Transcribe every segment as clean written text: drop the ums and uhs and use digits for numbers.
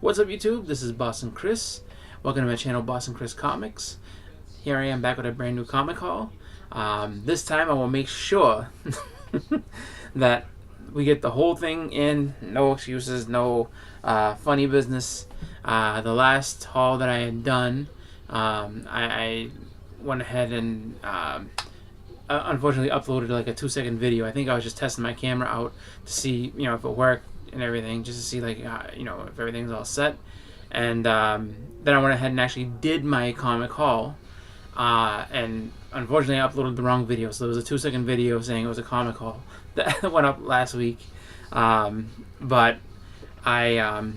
What's up, YouTube? This is Boston Chris. Welcome to my channel, Boston Chris Comics. Here I am back with a brand new comic haul. This time I will make sure that we get the whole thing in. No excuses, no funny business. The last haul that I had done, I went ahead and unfortunately uploaded like a 2-second video. I think I was just testing my camera out to see, if it worked and everything, just to see like if everything's all set. And then I went ahead and actually did my comic haul, and unfortunately I uploaded the wrong video. So there was a 2-second video saying it was a comic haul that went up last week. But I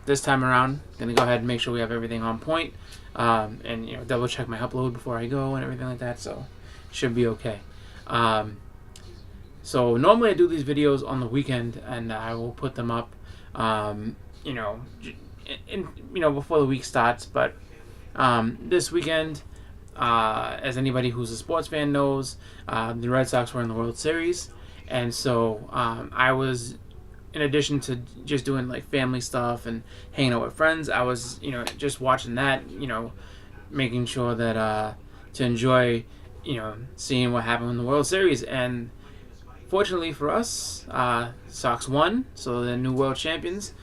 this time around gonna go ahead and make sure we have everything on point, and double check my upload before I go and everything like that, so should be okay. So normally I do these videos on the weekend, and I will put them up, before the week starts. But this weekend, as anybody who's a sports fan knows, the Red Sox were in the World Series, and so I was, in addition to just doing like family stuff and hanging out with friends, I was just watching that, making sure that to enjoy seeing what happened in the World Series. And fortunately for us, Sox won, so they're new world champions.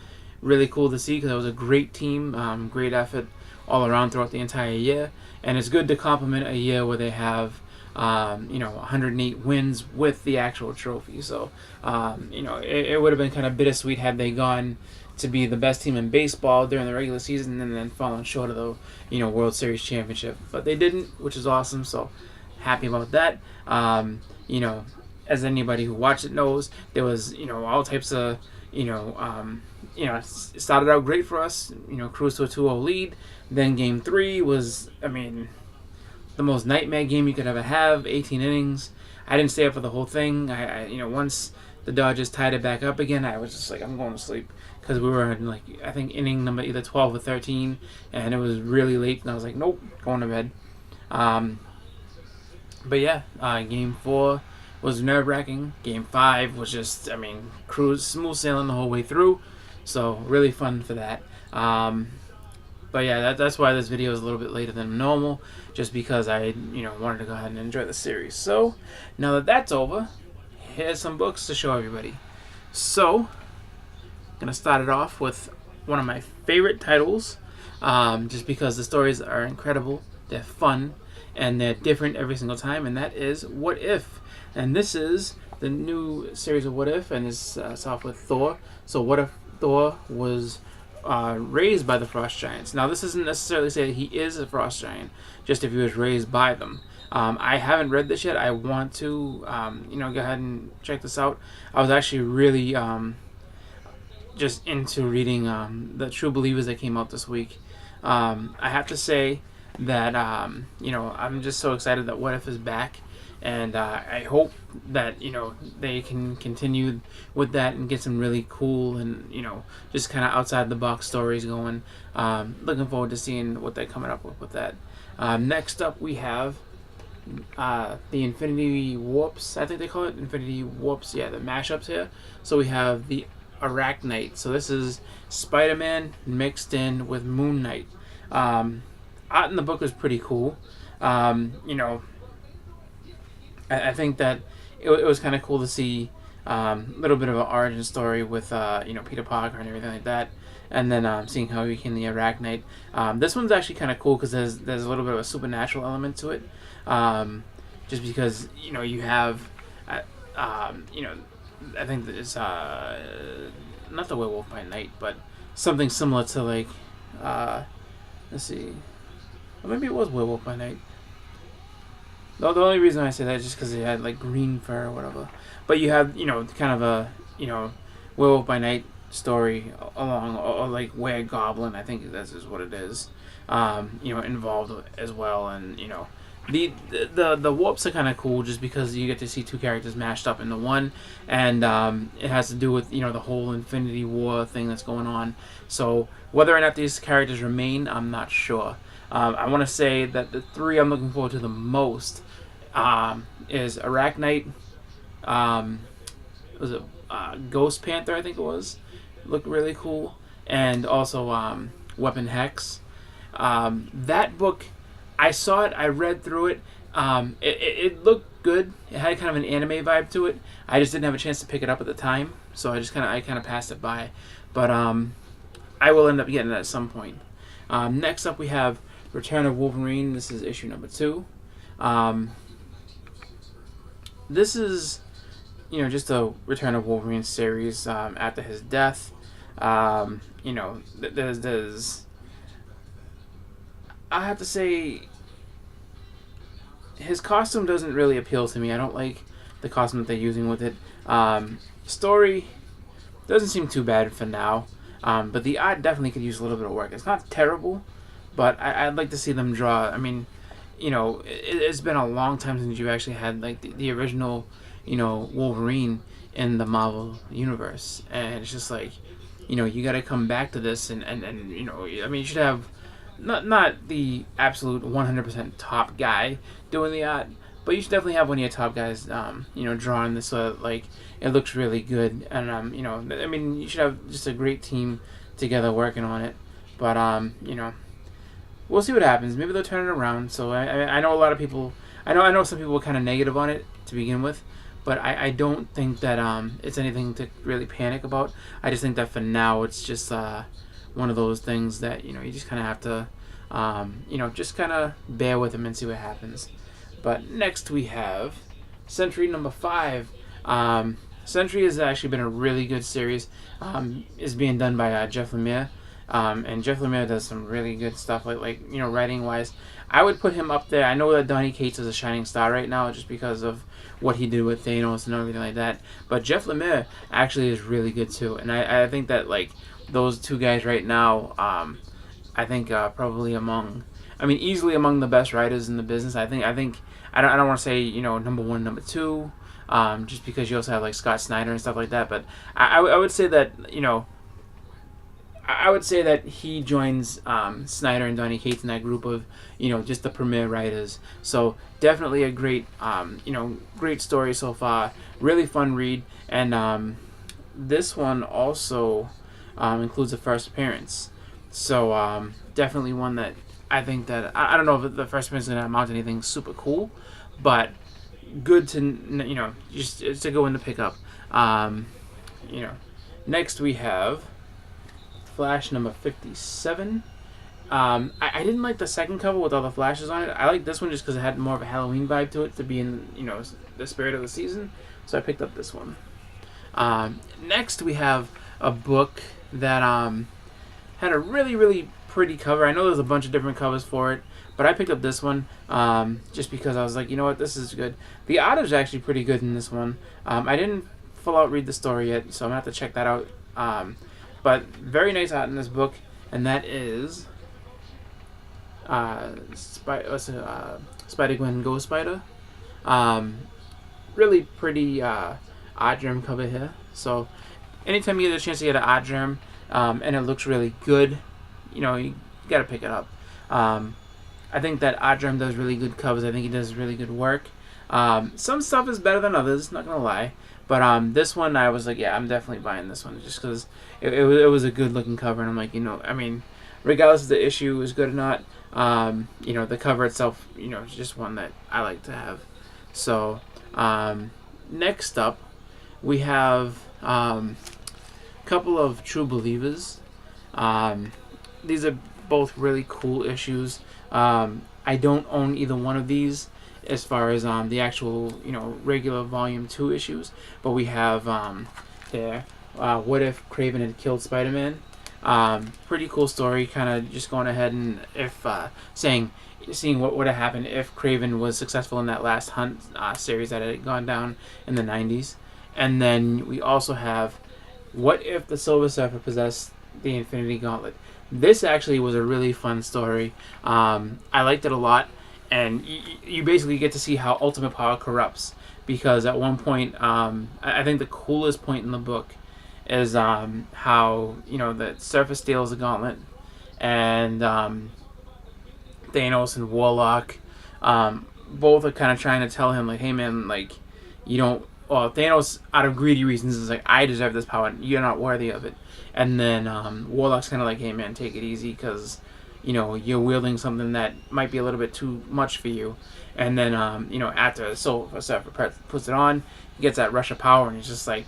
Really cool to see, because it was a great team, great effort all around throughout the entire year. And it's good to compliment a year where they have 108 wins with the actual trophy. So it would have been kind of bittersweet had they gone to be the best team in baseball during the regular season and then fallen short of the World Series championship. But they didn't, which is awesome. So happy about that. As anybody who watched it knows, there was all types of it started out great for us. Cruised to a 2-0 lead. Then Game 3 was, the most nightmare game you could ever have. 18 innings. I didn't stay up for the whole thing. I once the Dodgers tied it back up again, I was just like, I'm going to sleep, because we were in I think inning number either 12 or 13, and it was really late, and I was like, nope, going to bed. But yeah, Game 4 was nerve-wracking. Game 5 was just, cruise, smooth sailing the whole way through. So really fun for that. But yeah, that's why this video is a little bit later than normal, just because I, wanted to go ahead and enjoy the series. So now that that's over, here's some books to show everybody. So I'm gonna start it off with one of my favorite titles, just because the stories are incredible, they're fun, and they're different every single time, and that is What If. And this is the new series of What If, and it's off with Thor. So what if Thor was raised by the Frost Giants? Now, this doesn't necessarily say that he is a Frost Giant, just if he was raised by them. I haven't read this yet. I want to, go ahead and check this out. I was actually really just into reading the True Believers that came out this week. I have to say that, I'm just so excited that What If is back. And I hope that they can continue with that and get some really cool and just kind of outside the box stories going. Looking forward to seeing what they're coming up with that. Next up we have the Infinity Warps. I think they call it Infinity Warps. Yeah, the mashups here. So we have the Arachnite. So this is Spider-Man mixed in with Moon Knight. Art in the book was pretty cool. I think that it was kind of cool to see a little bit of an origin story with Peter Parker and everything like that, and then seeing how he became the Arachnite. This one's actually kind of cool because there's a little bit of a supernatural element to it, just because you have I think that it's not the Werewolf by Night, but something similar to like let's see, or maybe it was Werewolf by Night. The only reason I say that is just because it had like green fur or whatever. But you have kind of a Werewolf by Night story along, or like Were Goblin, I think that's is what it is. Involved as well, and the warps are kind of cool just because you get to see two characters mashed up into one, and it has to do with the whole Infinity War thing that's going on. So whether or not these characters remain, I'm not sure. I want to say that the three I'm looking forward to the most is Arachnite, was it Ghost Panther, I think it was, looked really cool, and also Weapon Hex. That book, I saw it, I read through it. It looked good. It had kind of an anime vibe to it. I just didn't have a chance to pick it up at the time, so I kind of passed it by. But I will end up getting it at some point. Next up, we have Return of Wolverine. This is issue number 2. This is, just a Return of Wolverine series after his death. There's I have to say, his costume doesn't really appeal to me. I don't like the costume that they're using with it. Story doesn't seem too bad for now, but the art definitely could use a little bit of work. It's not terrible, but I'd like to see them draw. I mean, it's been a long time since you've actually had like the original, Wolverine in the Marvel universe, and it's just like, you got to come back to this, and I mean, you should have not the absolute 100% top guy doing the art, but you should definitely have one of your top guys, drawing this so that, like, it looks really good, and I mean, you should have just a great team together working on it, but we'll see what happens. Maybe they'll turn it around. So I know a lot of people. I know some people were kind of negative on it to begin with, but I don't think that it's anything to really panic about. I just think that for now it's just one of those things that you just kind of have to just kind of bear with them and see what happens. But next we have Sentry number 5. Sentry has actually been a really good series. Is being done by Jeff Lemire. And Jeff Lemire does some really good stuff, like writing wise. I would put him up there. I know that Donny Cates is a shining star right now, just because of what he did with Thanos and everything like that. But Jeff Lemire actually is really good too, and I think that like those two guys right now, I think probably easily among the best writers in the business. I don't want to say number 1, number 2, just because you also have like Scott Snyder and stuff like that. But I would say that I would say that he joins Snyder and Donny Cates in that group of, just the premier writers. So definitely a great, great story so far. Really fun read. And this one also includes a first appearance. So definitely one that I think that, I don't know if the first appearance is going to amount to anything super cool, but good to, just it's a good one to pick up. Next we have Flash number 57. I didn't like the second cover with all the flashes on it. I like this one just because it had more of a Halloween vibe to it, to be in the spirit of the season. So I picked up this one. Next we have a book that had a really, really pretty cover. I know there's a bunch of different covers for it, but I picked up this one just because I was like, you know what, this is good. The art is actually pretty good in this one. I didn't full out read the story yet, so I'm going to have to check that out. But very nice art in this book, and that is Spider-Gwen Ghost Spider. Really pretty art germ cover here. So anytime you get a chance to get an art germ and it looks really good, you gotta pick it up. I think that art germ does really good covers. I think he does really good work. Some stuff is better than others, not gonna lie. But this one, I was like, yeah, I'm definitely buying this one just because it was a good looking cover, and I'm like, I mean, regardless of the issue is good or not, the cover itself, is just one that I like to have. So next up, we have a couple of True Believers. These are both really cool issues. I don't own either one of these as far as the actual regular volume 2 issues, but we have there What If Kraven Had Killed Spider-Man. Pretty cool story, kind of just going ahead and if seeing what would have happened if Kraven was successful in that last hunt series that had gone down in the 90s. And then we also have What If the Silver Surfer Possessed the Infinity Gauntlet. This actually was a really fun story. I liked it a lot. And you basically get to see how ultimate power corrupts, because at one point, I think the coolest point in the book is how the Surfer steals the gauntlet, and Thanos and Warlock both are kind of trying to tell him like, hey man, like you don't. Well, Thanos out of greedy reasons is like, I deserve this power, you're not worthy of it, and then Warlock's kind of like, hey man, take it easy, because you're wielding something that might be a little bit too much for you. And then after Surfer puts it on, he gets that rush of power, and he's just like,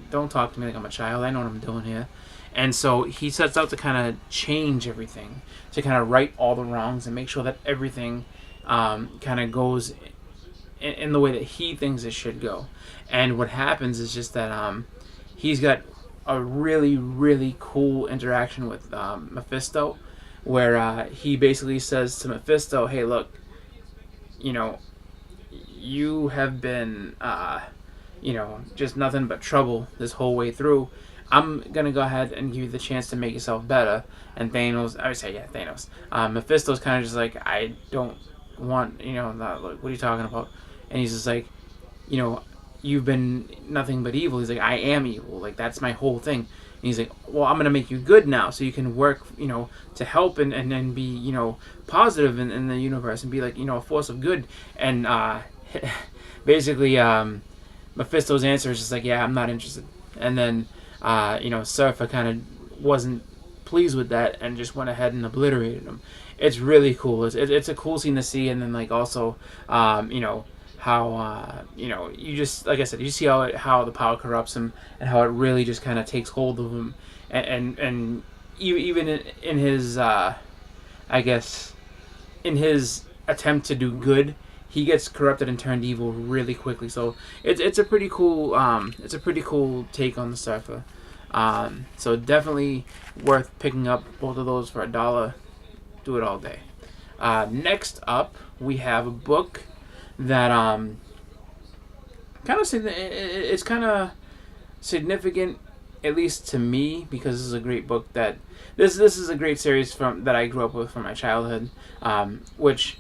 don't talk to me like I'm a child. I know what I'm doing here. And so he sets out to kind of change everything, to kind of right all the wrongs and make sure that everything kind of goes in the way that he thinks it should go. And what happens is just that he's got a really, really cool interaction with Mephisto, where he basically says to Mephisto, hey, look, you have been, just nothing but trouble this whole way through. I'm going to go ahead and give you the chance to make yourself better. And Thanos, I would say, yeah, Thanos. Mephisto's kind of just like, I don't want, not, like, what are you talking about? And he's just like, you've been nothing but evil. He's like, I am evil. Like, that's my whole thing. And he's like, well, I'm going to make you good now so you can work, to help and be, positive in the universe and be like, a force of good. And basically, Mephisto's answer is just like, yeah, I'm not interested. And then, Surfer kind of wasn't pleased with that and just went ahead and obliterated him. It's really cool. It's a cool scene to see. And then, like, also, how you just, like I said, you see how the power corrupts him and how it really just kind of takes hold of him, and even in his I guess in his attempt to do good, he gets corrupted and turned evil really quickly. So it's a pretty cool take on the Surfer. So definitely worth picking up both of those for $1. Do it all day. Next up, we have a book that it's kind of significant, at least to me, because this is a great book that this is a great series that I grew up with from my childhood, which,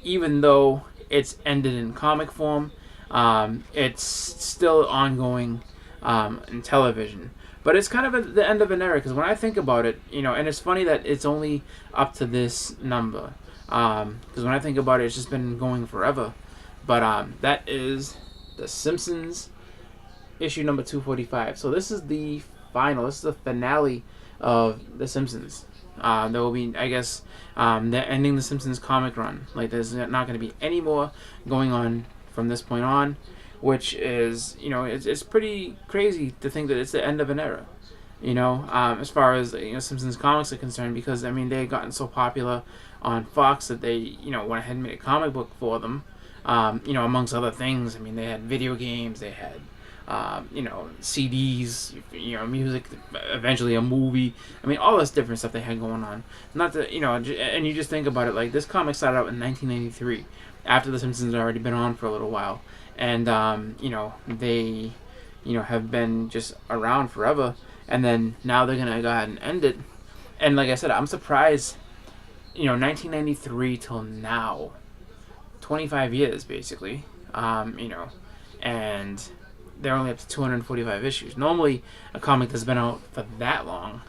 even though it's ended in comic form, it's still ongoing in television. But it's kind of the end of an era, because when I think about it, and it's funny that it's only up to this number, because when I think about it, it's just been going forever. But that is The Simpsons, issue number 245. So this is the finale of The Simpsons. There will be, I guess, they're ending The Simpsons comic run. Like, there's not going to be any more going on from this point on, which is, it's pretty crazy to think that it's the end of an era. As far as Simpsons comics are concerned, because they had gotten so popular on Fox that they went ahead and made a comic book for them. Amongst other things, they had video games, they had CDs, music, eventually a movie. All this different stuff they had going on. Not that, and you just think about it, like, this comic started out in 1993, after The Simpsons had already been on for a little while, and they have been just around forever, and then now they're gonna go ahead and end it. And like I said, I'm surprised, 1993 till now, 25 years basically, and they're only up to 245 issues. Normally, a comic that's been out for that long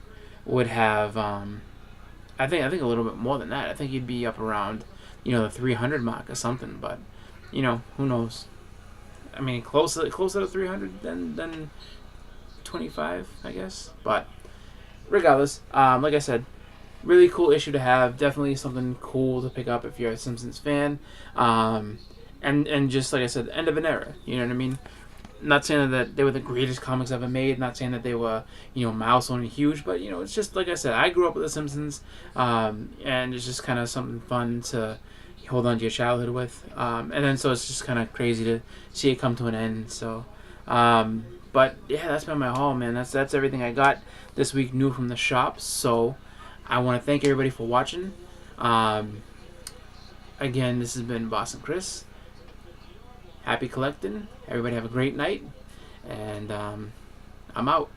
would have, I think a little bit more than that. I think you'd be up around, the 300 mark or something. But, who knows? Closer to 300 than 25, I guess. But regardless, like I said, really cool issue to have. Definitely something cool to pick up if you're a Simpsons fan. And just like I said, end of an era. You know what I mean? Not saying that they were the greatest comics ever made. Not saying that they were, milestone and huge. But, it's just like I said, I grew up with The Simpsons. And it's just kind of something fun to hold on to your childhood with. And then so it's just kind of crazy to see it come to an end. So, but yeah, that's been my haul, man. That's everything I got this week new from the shop. So I want to thank everybody for watching. Again, this has been Boston Chris. Happy collecting. Everybody have a great night. And I'm out.